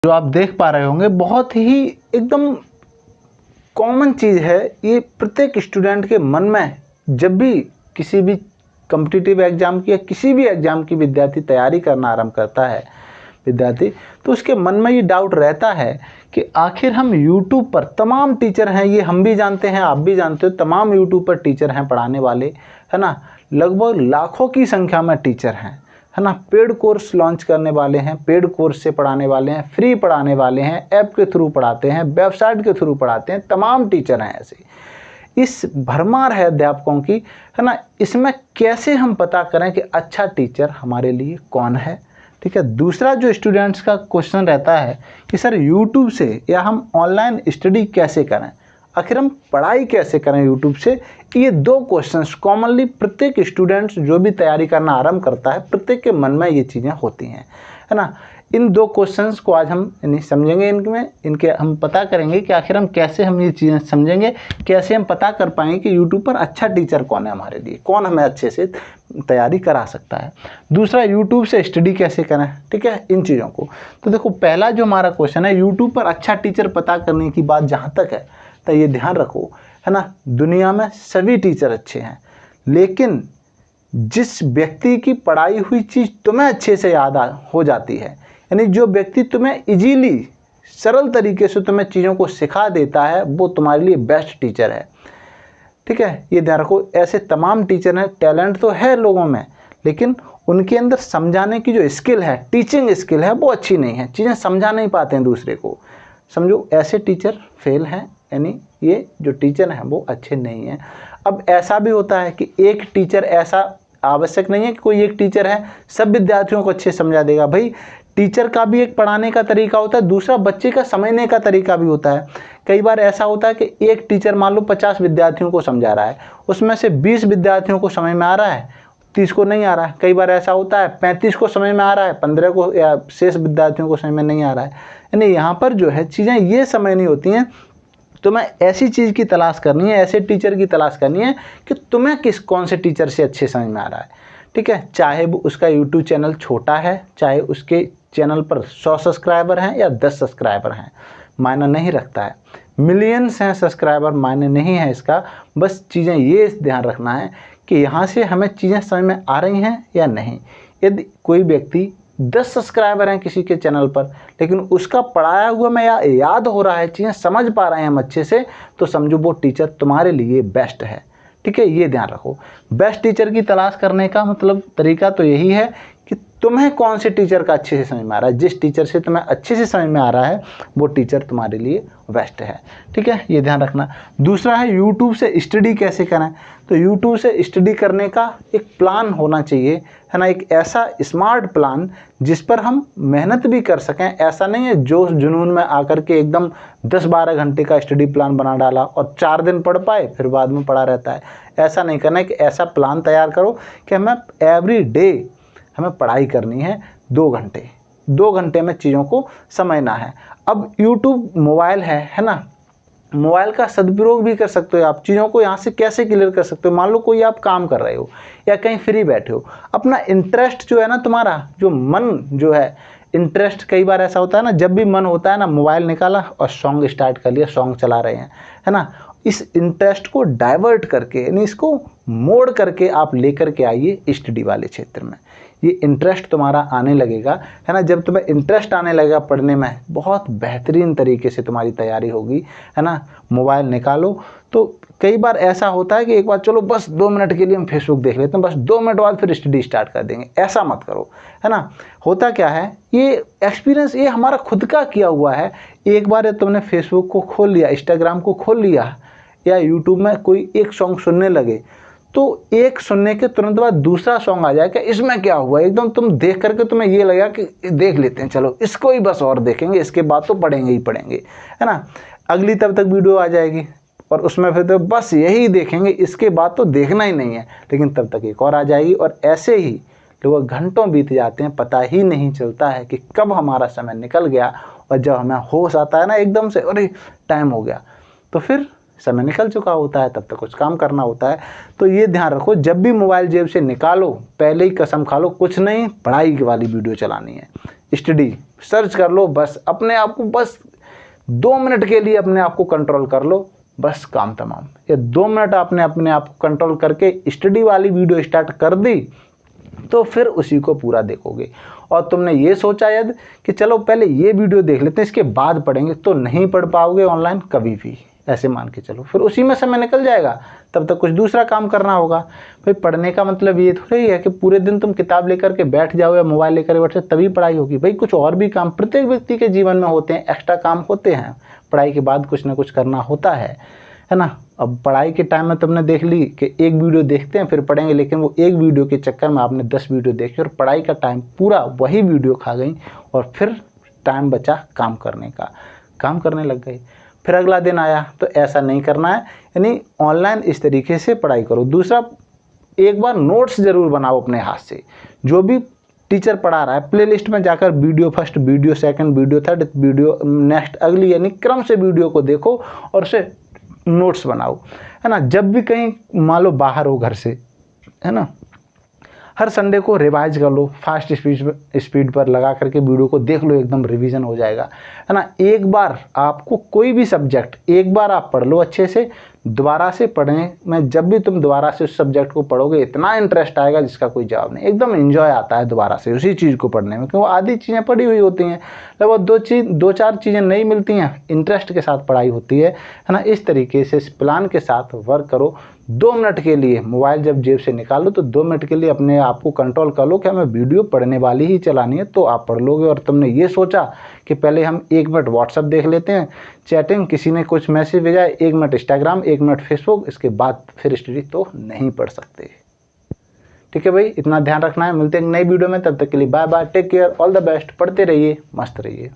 जो आप देख पा रहे होंगे बहुत ही एकदम कॉमन चीज़ है। ये प्रत्येक स्टूडेंट के मन में जब भी किसी भी कॉम्पिटिटिव एग्ज़ाम की या किसी भी एग्ज़ाम की विद्यार्थी तैयारी करना आरंभ करता है विद्यार्थी, तो उसके मन में ये डाउट रहता है कि आखिर हम यूट्यूब पर तमाम टीचर हैं, ये हम भी जानते हैं, आप भी जानते हो, तमाम यूट्यूब पर टीचर हैं पढ़ाने वाले, है ना। लगभग लाखों की संख्या में टीचर हैं, है ना। पेड कोर्स लॉन्च करने वाले हैं, पेड कोर्स से पढ़ाने वाले हैं, फ्री पढ़ाने वाले हैं, ऐप के थ्रू पढ़ाते हैं, वेबसाइट के थ्रू पढ़ाते हैं, तमाम टीचर हैं ऐसे। इस भरमार है अध्यापकों की, है ना। इसमें कैसे हम पता करें कि अच्छा टीचर हमारे लिए कौन है, ठीक है। दूसरा जो स्टूडेंट्स का क्वेश्चन रहता है कि सर यूट्यूब से या हम ऑनलाइन स्टडी कैसे करें, आखिर हम पढ़ाई कैसे करें यूट्यूब से। ये दो क्वेश्चंस कॉमनली प्रत्येक स्टूडेंट्स जो भी तैयारी करना आरंभ करता है प्रत्येक के मन में ये चीज़ें होती हैं, है ना। इन दो क्वेश्चंस को आज हम समझेंगे, इनके हम पता करेंगे कि आखिर हम कैसे हम ये चीज़ें समझेंगे, कैसे हम पता कर पाएंगे कि यूट्यूब पर अच्छा टीचर कौन है हमारे लिए, कौन हमें अच्छे से तैयारी करा सकता है। दूसरा, यूट्यूब से स्टडी कैसे करें, ठीक है, इन चीज़ों को। तो देखो, पहला जो हमारा क्वेश्चन है यूट्यूब पर अच्छा टीचर पता करने की बात जहाँ तक है, तो ये ध्यान रखो, है ना, दुनिया में सभी टीचर अच्छे हैं, लेकिन जिस व्यक्ति की पढ़ाई हुई चीज़ तुम्हें अच्छे से याद हो जाती है, यानी जो व्यक्ति तुम्हें इजीली सरल तरीके से तुम्हें चीज़ों को सिखा देता है, वो तुम्हारे लिए बेस्ट टीचर है, ठीक है। ये ध्यान रखो, ऐसे तमाम टीचर हैं, टैलेंट तो है लोगों में, लेकिन उनके अंदर समझाने की जो स्किल है, टीचिंग स्किल है, वो अच्छी नहीं है, चीज़ें समझा नहीं पाते हैं दूसरे को। समझो, ऐसे टीचर फेल हैं, यानी ये जो टीचर हैं वो अच्छे नहीं हैं। अब ऐसा भी होता है कि एक टीचर, ऐसा आवश्यक नहीं है कि कोई एक टीचर है सब विद्यार्थियों को अच्छे समझा देगा। भाई, टीचर का भी एक पढ़ाने का तरीका होता है, दूसरा बच्चे का समझने का तरीका भी होता है। कई बार ऐसा होता है कि एक टीचर मान लो 50 विद्यार्थियों को समझा रहा है, उसमें से 20 विद्यार्थियों को समझ में आ रहा है, 30 को नहीं आ रहा है। कई बार ऐसा होता है 35 को समझ में आ रहा है, 15 को या शेष विद्यार्थियों को समझ में नहीं आ रहा है। यानी यहाँ पर जो है चीज़ें ये समझ नहीं होती हैं। तुम्हें ऐसी चीज़ की तलाश करनी है, ऐसे टीचर की तलाश करनी है कि तुम्हें कौन से टीचर से अच्छे समझ में आ रहा है, ठीक है। चाहे वो उसका यूट्यूब चैनल छोटा है, चाहे उसके चैनल पर 100 सब्सक्राइबर हैं या 10 सब्सक्राइबर हैं, मायना नहीं रखता है। मिलियंस हैं सब्सक्राइबर, मायने नहीं है इसका। बस चीज़ें ये ध्यान रखना है कि यहाँ से हमें चीज़ें समझ में आ रही हैं या नहीं। यदि कोई व्यक्ति 10 सब्सक्राइबर हैं किसी के चैनल पर, लेकिन उसका पढ़ाया हुआ में याद हो रहा है, चीज़ें समझ पा रहे हैं हम अच्छे से, तो समझो वो टीचर तुम्हारे लिए बेस्ट है, ठीक है। ये ध्यान रखो, बेस्ट टीचर की तलाश करने का मतलब तरीका तो यही है कि तुम्हें कौन से टीचर का अच्छे से समझ में आ रहा है। जिस टीचर से तुम्हें अच्छे से समझ में आ रहा है वो टीचर तुम्हारे लिए बेस्ट है, ठीक है। ये ध्यान रखना। दूसरा है यूट्यूब से स्टडी कैसे करें। तो यूट्यूब से स्टडी करने का एक प्लान होना चाहिए, है ना, एक ऐसा स्मार्ट प्लान जिस पर हम मेहनत भी कर सकें। ऐसा नहीं है जोश जुनून में आकर के एकदम 10-12 घंटे का स्टडी प्लान बना डाला और 4 दिन पढ़ पाए फिर बाद में पढ़ा रहता है। ऐसा नहीं करना है, कि ऐसा प्लान तैयार करो कि हमें एवरी डे हमें पढ़ाई करनी है 2 घंटे में चीज़ों को समझना है। अब यूट्यूब मोबाइल है ना, मोबाइल का सदुपयोग भी कर सकते हो आप। चीज़ों को यहाँ से कैसे क्लियर कर सकते हो, मान लो कोई आप काम कर रहे हो या कहीं फ्री बैठे हो, अपना इंटरेस्ट जो है ना, तुम्हारा जो मन जो है, इंटरेस्ट, कई बार ऐसा होता है ना, जब भी मन होता है ना, मोबाइल निकाला और सॉन्ग स्टार्ट कर लिया, सॉन्ग चला रहे हैं, है ना। इस इंटरेस्ट को डाइवर्ट करके, यानी इसको मोड़ करके आप लेकर के आइए स्टडी वाले क्षेत्र में। ये इंटरेस्ट तुम्हारा आने लगेगा, है ना। जब तुम्हें इंटरेस्ट आने लगेगा पढ़ने में, बहुत बेहतरीन तरीके से तुम्हारी तैयारी होगी, है ना। मोबाइल निकालो। तो कई बार ऐसा होता है कि एक बार चलो बस 2 मिनट के लिए हम फेसबुक देख लेते हैं, बस 2 मिनट बाद फिर स्टडी स्टार्ट कर देंगे, ऐसा मत करो, है ना। होता क्या है, ये एक्सपीरियंस ये हमारा खुद का किया हुआ है। एक बार तुमने फेसबुक को खोल लिया, इंस्टाग्राम को खोल लिया या यूट्यूब में कोई एक सॉन्ग सुनने लगे, तो एक सुनने के तुरंत बाद दूसरा सॉन्ग आ जाएगा, इसमें क्या हुआ, एकदम तुम देख करके तुम्हें ये लगा कि देख लेते हैं, चलो इसको ही बस और देखेंगे, इसके बाद तो पढ़ेंगे ही पढ़ेंगे, है ना। अगली तब तक वीडियो आ जाएगी और उसमें फिर तो बस यही देखेंगे, इसके बाद तो देखना ही नहीं है, लेकिन तब तक एक और आ जाएगी। और ऐसे ही लोग घंटों बीत जाते हैं, पता ही नहीं चलता है कि कब हमारा समय निकल गया। और जब हमें होश आता है ना एकदम से, अरे टाइम हो गया, तो फिर समय निकल चुका होता है, तब तक कुछ काम करना होता है। तो ये ध्यान रखो, जब भी मोबाइल जेब से निकालो, पहले ही कसम खा लो, कुछ नहीं, पढ़ाई वाली वीडियो चलानी है, स्टडी सर्च कर लो, बस अपने आप को बस 2 मिनट के लिए अपने आप को कंट्रोल कर लो, बस काम तमाम। ये 2 मिनट आपने अपने आप को कंट्रोल करके स्टडी वाली वीडियो स्टार्ट कर दी तो फिर उसी को पूरा देखोगे। और तुमने ये सोचा यदि कि चलो पहले ये वीडियो देख लेते हैं इसके बाद पढ़ेंगे, तो नहीं पढ़ पाओगे ऑनलाइन कभी भी, ऐसे मान के चलो। फिर उसी में समय निकल जाएगा, तब तक कुछ दूसरा काम करना होगा। भाई पढ़ने का मतलब ये थोड़ी है कि पूरे दिन तुम किताब लेकर के बैठ जाओ या मोबाइल लेकर बैठ जाओ तभी पढ़ाई होगी। भाई कुछ और भी काम प्रत्येक व्यक्ति के जीवन में होते हैं, एक्स्ट्रा काम होते हैं, पढ़ाई के बाद कुछ ना कुछ करना होता है ना। अब पढ़ाई के टाइम में तुमने देख ली कि एक वीडियो देखते हैं फिर पढ़ेंगे, लेकिन वो एक वीडियो के चक्कर में आपने 10 वीडियो देखी और पढ़ाई का टाइम पूरा वही वीडियो खा गई और फिर टाइम बचा काम करने का, काम करने लग गए। फिर अगला दिन आया, तो ऐसा नहीं करना है। यानी ऑनलाइन इस तरीके से पढ़ाई करो। दूसरा, एक बार नोट्स ज़रूर बनाओ अपने हाथ से, जो भी टीचर पढ़ा रहा है प्लेलिस्ट में जाकर video first, video second, video third, video next अगली, यानी क्रम से वीडियो को देखो और उसे नोट्स बनाओ, है ना। जब भी कहीं मान लो बाहर हो घर से, है ना, हर संडे को रिवाइज कर लो, फास्ट स्पीड पर लगा करके वीडियो को देख लो, एकदम रिवीजन हो जाएगा, है ना। एक बार आपको कोई भी सब्जेक्ट एक बार आप पढ़ लो अच्छे से, दोबारा से पढ़ने में जब भी तुम दोबारा से उस सब्जेक्ट को पढ़ोगे इतना इंटरेस्ट आएगा जिसका कोई जवाब नहीं। एकदम एंजॉय आता है दोबारा से उसी चीज़ को पढ़ने में, क्योंकि आधी चीज़ें पढ़ी हुई होती हैं, लगभग 2-4 चीज़ें नहीं मिलती हैं, इंटरेस्ट के साथ पढ़ाई होती है ना। इस तरीके से इस प्लान के साथ वर्क करो। 2 मिनट के लिए मोबाइल जब जेब से निकालो तो 2 मिनट के लिए अपने आप को कंट्रोल कर लो कि हमें वीडियो पढ़ने वाली ही चलानी है, तो आप पढ़ लोगे। और तुमने ये सोचा कि पहले हम 1 मिनट व्हाट्सअप देख लेते हैं, चैटिंग, किसी ने कुछ मैसेज भेजा, 1 मिनट इंस्टाग्राम, 1 मिनट फेसबुक, इसके बाद फिर स्टडी तो नहीं पढ़ सकते। ठीक है भाई, इतना ध्यान रखना है। मिलते हैं नई वीडियो में, तब तक के लिए bye bye, take care, all the best. पढ़ते रहिए, मस्त रहिए।